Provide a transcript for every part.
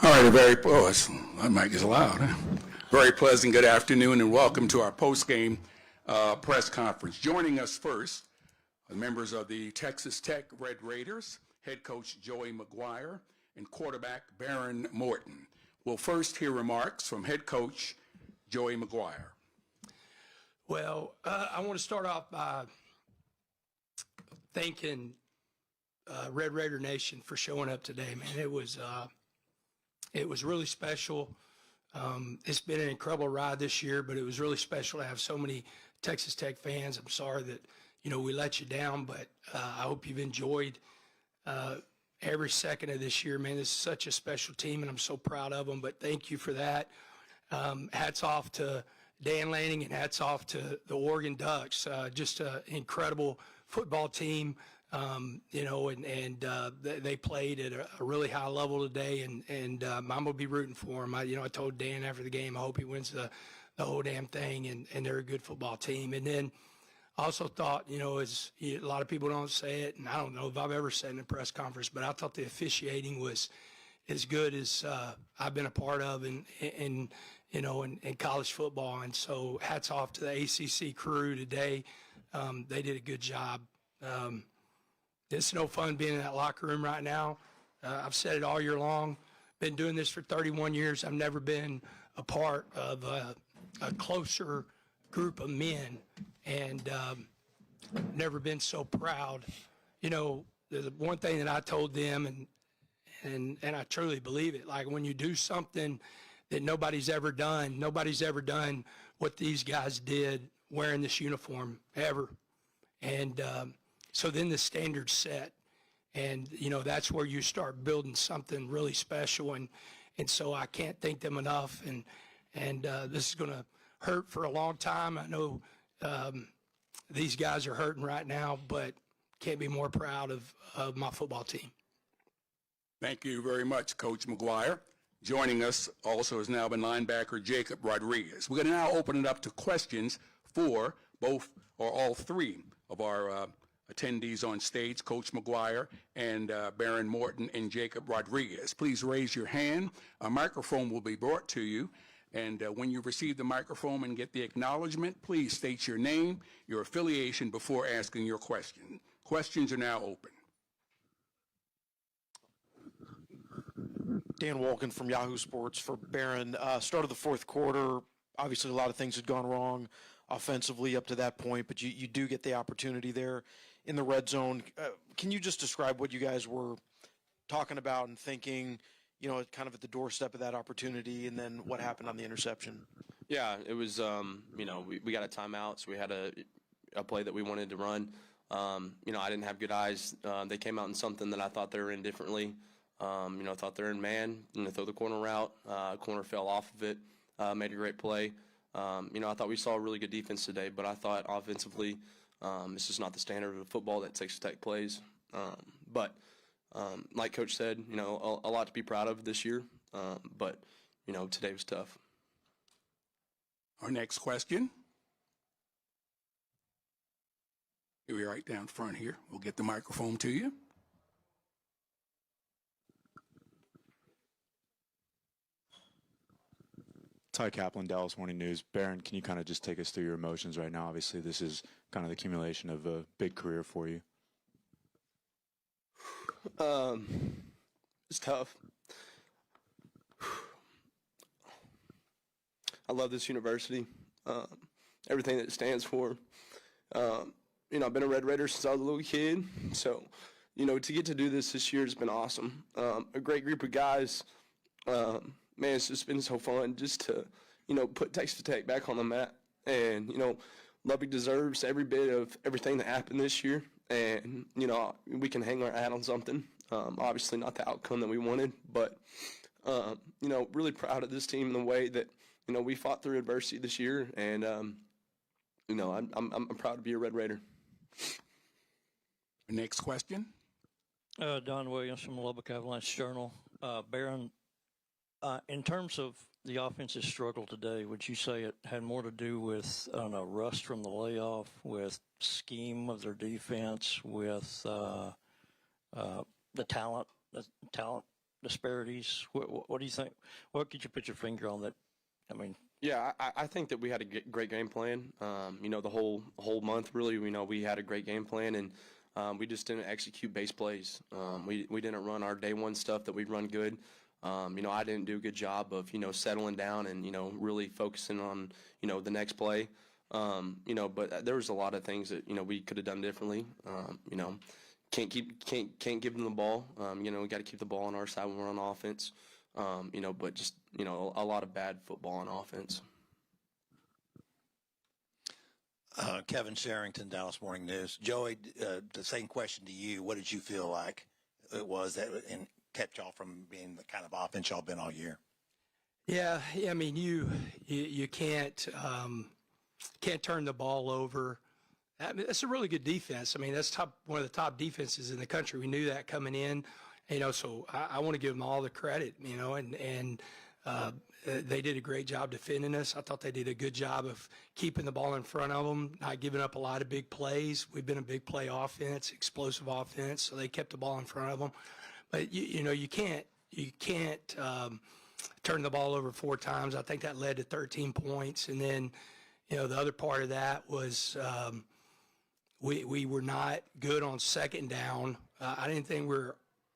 All right, that mic is loud. Huh? Very pleasant good afternoon and welcome to our post-game press conference. Joining us first are members of the Texas Tech Red Raiders, head coach Joey Maguire and quarterback Baron Morton. We'll first hear remarks from head coach Joey Maguire. Well, I want to start off by thanking Red Raider Nation for showing up today, man. It was really special. It's been an incredible ride this year, but it was really special to have so many Texas Tech fans. I'm sorry that, we let you down, but I hope you've enjoyed every second of this year, man. This is such a special team, and I'm so proud of them, but thank you for that. Hats off to Dan Lanning and hats off to the Oregon Ducks. Just an incredible football team. They played at a really high level today, and I'm gonna be rooting for them. I told Dan after the game, I hope he wins the whole damn thing, and they're a good football team. And then I also thought, as a lot of people don't say it, and I don't know if I've ever said in a press conference, but I thought the officiating was as good as I've been a part of in college football. And so hats off to the ACC crew today. They did a good job. It's no fun being in that locker room right now. I've said it all year long. Been doing this for 31 years. I've never been a part of a closer group of men, and never been so proud. The one thing that I told them, and I truly believe it, like when you do something that nobody's ever done what these guys did wearing this uniform ever. And so then the standard's set, and that's where you start building something really special, and so I can't thank them enough, and this is going to hurt for a long time. I know these guys are hurting right now, but can't be more proud of my football team. Thank you very much, Coach Maguire. Joining us also has now been linebacker Jacob Rodriguez. We're going to now open it up to questions for both or all three of our attendees on stage, Coach Maguire and Baron Morton and Jacob Rodriguez. Please raise your hand. A microphone will be brought to you. And when you receive the microphone and get the acknowledgement, please state your name, your affiliation before asking your question. Questions are now open. Dan Wolkin from Yahoo Sports for Baron. Start of the fourth quarter, obviously a lot of things had gone wrong offensively up to that point, but you do get the opportunity there in the red zone. Can you just describe what you guys were talking about and thinking, kind of at the doorstep of that opportunity, and then what happened on the interception? Yeah, it was, we got a timeout, so we had a play that we wanted to run. I didn't have good eyes. They came out in something that I thought they were in differently. I thought they're in man, throw the corner route. Corner fell off of it, made a great play. I thought we saw a really good defense today, but I thought offensively, this is not the standard of football that Texas Tech plays. But like Coach said, a lot to be proud of this year, but today was tough. Our next question. Here we are right down front here. We'll get the microphone to you. Ty Kaplan, Dallas Morning News. Baron, can you kind of just take us through your emotions right now? Obviously, this is kind of the accumulation of a big career for you. It's tough. I love this university, everything that it stands for. I've been a Red Raider since I was a little kid, so, to get to do this year has been awesome. A great group of guys. Man, it's just been so fun just to, put Texas Tech back on the map. And, Lubbock deserves every bit of everything that happened this year. And, we can hang our hat on something. Obviously not the outcome that we wanted, but, really proud of this team in the way that, we fought through adversity this year. And, I'm proud to be a Red Raider. Next question. Don Williams from Lubbock Avalanche Journal. Baron, in terms of the offensive struggle today, would you say it had more to do with, rust from the layoff, with scheme of their defense, with the talent disparities? What do you think? What could you put your finger on that? I mean, Yeah, I think that we had a great game plan. The whole month, really, we had a great game plan, and we just didn't execute base plays. We didn't run our day one stuff that we run good. I didn't do a good job of, settling down and, really focusing on, the next play. But there was a lot of things that, we could have done differently. Can't give them the ball. We got to keep the ball on our side when we're on offense. But just, a lot of bad football on offense. Kevin Sherrington, Dallas Morning News. Joey, the same question to you. What did you feel like it was that and kept y'all from being the kind of offense y'all been all year? Yeah, I mean, you can't turn the ball over. I mean, that's a really good defense. I mean, that's one of the top defenses in the country. We knew that coming in, so I want to give them all the credit, and they did a great job defending us. I thought they did a good job of keeping the ball in front of them, not giving up a lot of big plays. We've been a big play offense, explosive offense, so they kept the ball in front of them. But you can't turn the ball over 4 times. I think that led to 13 points, and then the other part of that was we were not good on second down. I didn't think we were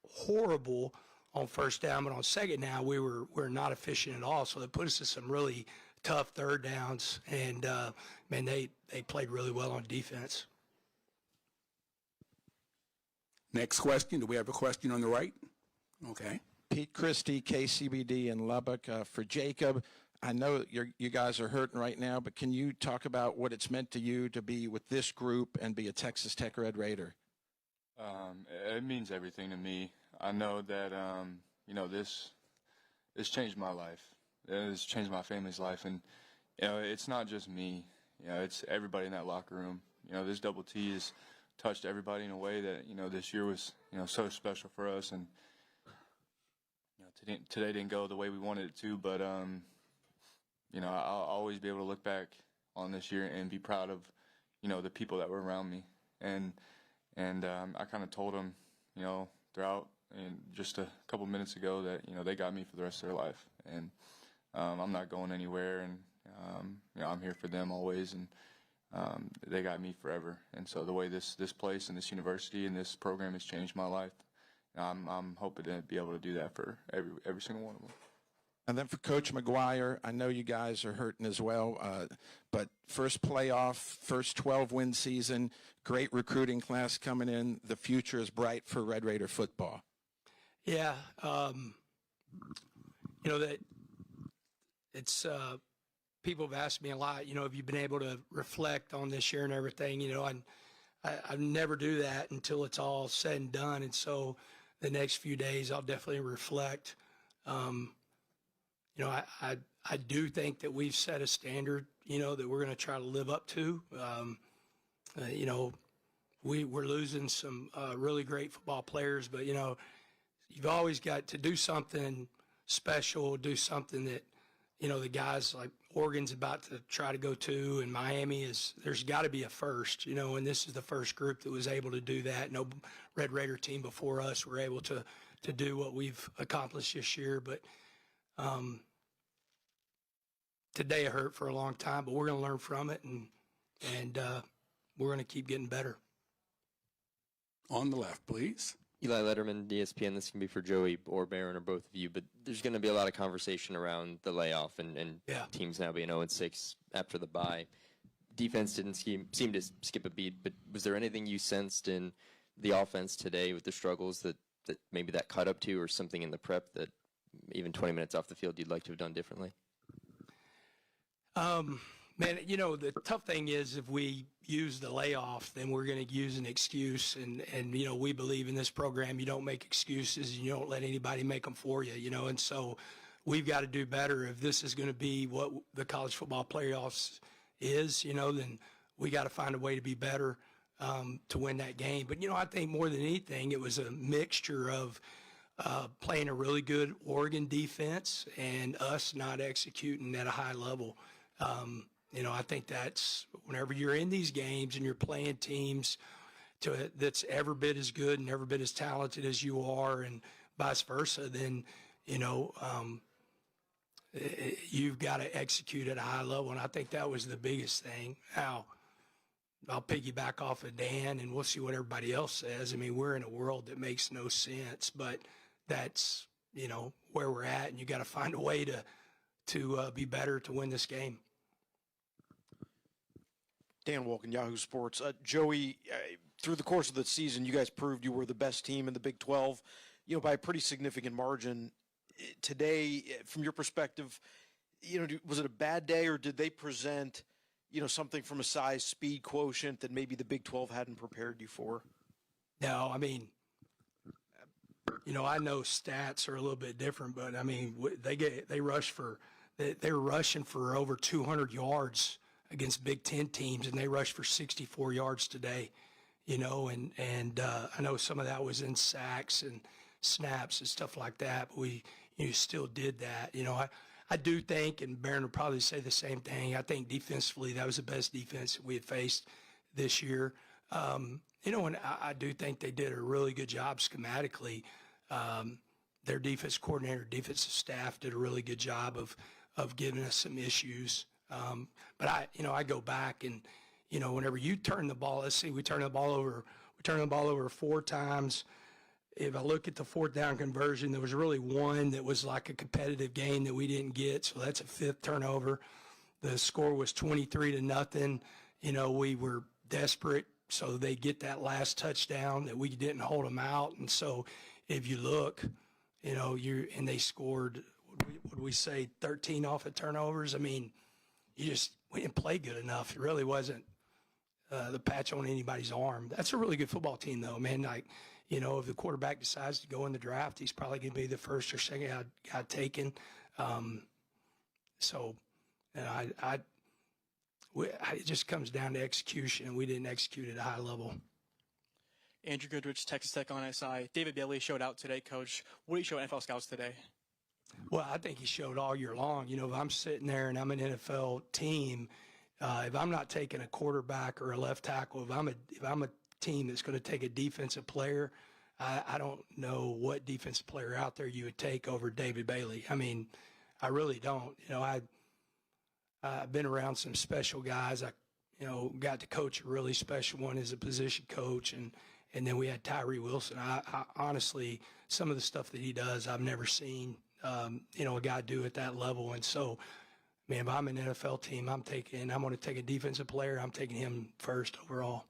horrible on first down, but on second down we're not efficient at all. So that put us in some really tough third downs, and they played really well on defense. Next question. Do we have a question on the right? Okay. Pete Christie, KCBD in Lubbock. For Jacob, I know you guys are hurting right now, but can you talk about what it's meant to you to be with this group and be a Texas Tech Red Raider? It means everything to me. I know that, this changed my life. It's changed my family's life. And, it's not just me. It's everybody in that locker room. This double T has touched everybody in a way that, this year was, so special for us. And, today didn't go the way we wanted it to, but, I'll always be able to look back on this year and be proud of, the people that were around me. And I kind of told them, throughout and just a couple minutes ago that, they got me for the rest of their life. And I'm not going anywhere, and, I'm here for them always, and they got me forever. And so the way this place and this university and this program has changed my life, I'm hoping to be able to do that for every single one of them. And then for Coach Maguire, I know you guys are hurting as well, but first playoff, first 12-win season, great recruiting class coming in. The future is bright for Red Raider football. Yeah, that it's people have asked me a lot. Have you been able to reflect on this year and everything? I never do that until it's all said and done, and so the next few days I'll definitely reflect. I do think that we've set a standard, that we're going to try to live up to. We're losing some really great football players, but, you've always got to do something special, do something that, the guys like Oregon's about to try to go to, and Miami there's got to be a first, and this is the first group that was able to do that. No Red Raider team before us were able to do what we've accomplished this year, but today it hurt for a long time, but we're going to learn from it, and we're going to keep getting better. On the left, please. Eli Letterman, ESPN. This can be for Joey or Barron or both of you, but there's going to be a lot of conversation around the layoff and teams now being 0-6 after the bye. Defense didn't seem to skip a beat, but was there anything you sensed in the offense today with the struggles that maybe that caught up to, or something in the prep that even 20 minutes off the field you'd like to have done differently? Man, the tough thing is if we use the layoff, then we're going to use an excuse. And we believe in this program, you don't make excuses and you don't let anybody make them for you, And so we've got to do better. If this is going to be what the college football playoffs is, then we got to find a way to be better to win that game. But, I think more than anything, it was a mixture of playing a really good Oregon defense and us not executing at a high level. I think that's whenever you're in these games and you're playing teams that's every bit as good and every bit as talented as you are, and vice versa, then, you've got to execute at a high level. And I think that was the biggest thing. Now, I'll piggyback off of Dan, and we'll see what everybody else says. I mean, we're in a world that makes no sense, but that's, where we're at, and you got to find a way to be better to win this game. Dan Wolken, Yahoo Sports. Joey, through the course of the season, you guys proved you were the best team in the Big 12, by a pretty significant margin. Today, from your perspective, was it a bad day, or did they present, something from a size speed quotient that maybe the Big 12 hadn't prepared you for? No, I mean, I know stats are a little bit different, but I mean, they were rushing for over 200 yards against Big Ten teams, and they rushed for 64 yards today, and I know some of that was in sacks and snaps and stuff like that, but we still did that. I do think, and Barron would probably say the same thing, I think defensively that was the best defense that we had faced this year. And I do think they did a really good job schematically. Their defense coordinator, defensive staff did a really good job of giving us some issues. But I go back and, whenever you turn the ball, let's see, we turned the ball over 4 times. If I look at the 4th down conversion, there was really one that was like a competitive game that we didn't get. So that's a 5th turnover. The score was 23-0. We were desperate, so they get that last touchdown that we didn't hold them out. And so if you look, and they scored, what we say, 13 off of turnovers. I mean, we didn't play good enough. It really wasn't the patch on anybody's arm. That's a really good football team, though, man. Like, if the quarterback decides to go in the draft, he's probably going to be the first or second guy taken. It just comes down to execution, and we didn't execute at a high level. Andrew Goodrich, Texas Tech on SI. David Bailey showed out today, Coach. What do you show NFL scouts today? Well, I think he showed all year long. If I'm sitting there and I'm an NFL team, if I'm not taking a quarterback or a left tackle, if I'm a team that's going to take a defensive player, I don't know what defensive player out there you would take over David Bailey. I mean, I really don't. I've been around some special guys. I got to coach a really special one as a position coach, and then we had Tyree Wilson. I honestly, some of the stuff that he does, I've never seen a guy do at that level. And so, man, if I'm an NFL team, I'm going to take a defensive player. I'm taking him first overall.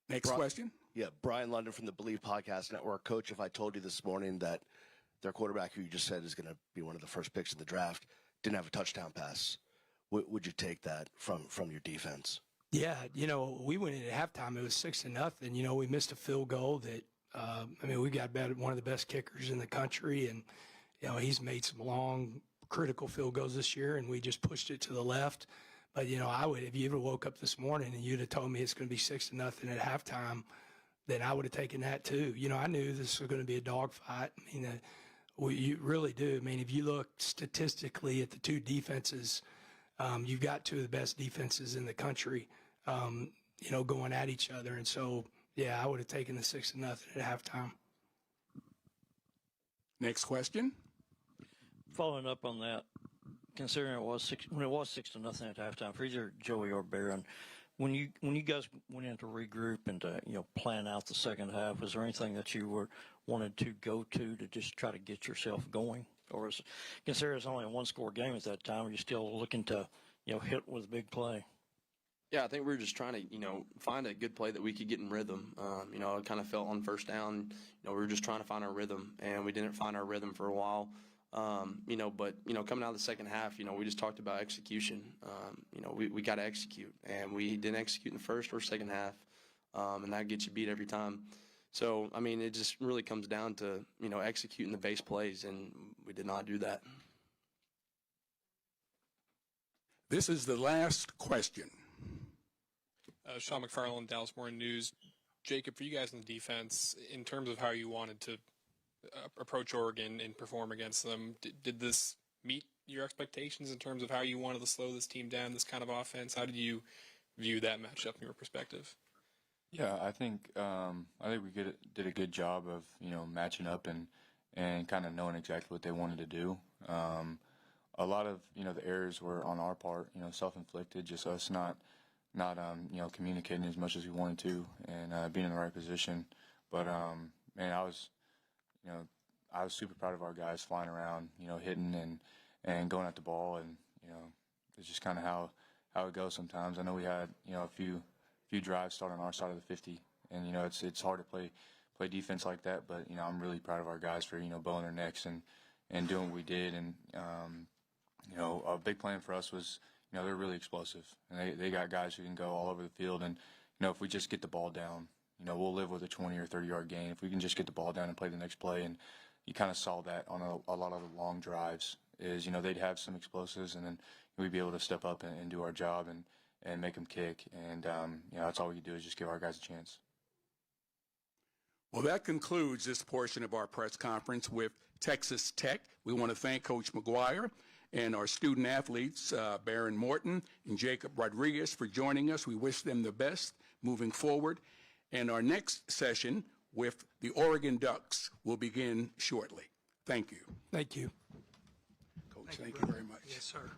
Next question. Yeah, Brian London from the Believe Podcast Network. Coach, if I told you this morning that their quarterback, who you just said is going to be one of the first picks in the draft, didn't have a touchdown pass, would you take that from your defense? Yeah, we went in at halftime. It was 6-0. We missed a field goal that, we got one of the best kickers in the country, and, he's made some long, critical field goals this year, and we just pushed it to the left. But, I would, if you ever woke up this morning and you'd have told me it's going to be 6-0 at halftime, then I would have taken that too. I knew this was going to be a dogfight. You really do. If you look statistically at the two defenses, you've got two of the best defenses in the country, going at each other. And so, yeah, I would have taken the 6-0 at halftime. Next question. Following up on that, considering it was 6-0 at halftime for either Joey or Barron, when you guys went in to regroup and to plan out the second half, was there anything that you wanted to go to just try to get yourself going, or considering it's only a 1-score game at that time, are you still looking to hit with a big play? Yeah, I think we were just trying to, find a good play that we could get in rhythm. I kind of felt on first down, we were just trying to find our rhythm, and we didn't find our rhythm for a while. But coming out of the second half, we just talked about execution. We got to execute, and we didn't execute in the first or second half, and that gets you beat every time. So, it just really comes down to, executing the base plays, and we did not do that. This is the last question. Sean McFarland, Dallas Morning News. Jacob, for you guys in the defense, in terms of how you wanted to approach Oregon and perform against them, did this meet your expectations in terms of how you wanted to slow this team down, this kind of offense? How did you view that matchup from your perspective? Yeah, I think we did a good job of matching up and kind of knowing exactly what they wanted to do. A lot of the errors were on our part, self-inflicted, just us not communicating as much as we wanted to and being in the right position. But man, I was super proud of our guys flying around, hitting and going at the ball, and it's just kind of how it goes sometimes. I know we had a few drives start on our side of the 50, and it's hard to play defense like that. But I'm really proud of our guys for bowing their necks and doing what we did. And a big plan for us was they're really explosive, and they got guys who can go all over the field. And if we just get the ball down, we'll live with a 20 or 30 yard gain if we can just get the ball down and play the next play. And you kind of saw that on a lot of the long drives. Is they'd have some explosives, and then we'd be able to step up and do our job and make them kick. And that's all we can do is just give our guys a chance. Well, that concludes this portion of our press conference with Texas Tech. We want to thank Coach Maguire and our student athletes, Baron Morton and Jacob Rodriguez, for joining us. We wish them the best moving forward. And our next session with the Oregon Ducks will begin shortly. Thank you. Thank you. Coach, thank you very much. Yes, sir.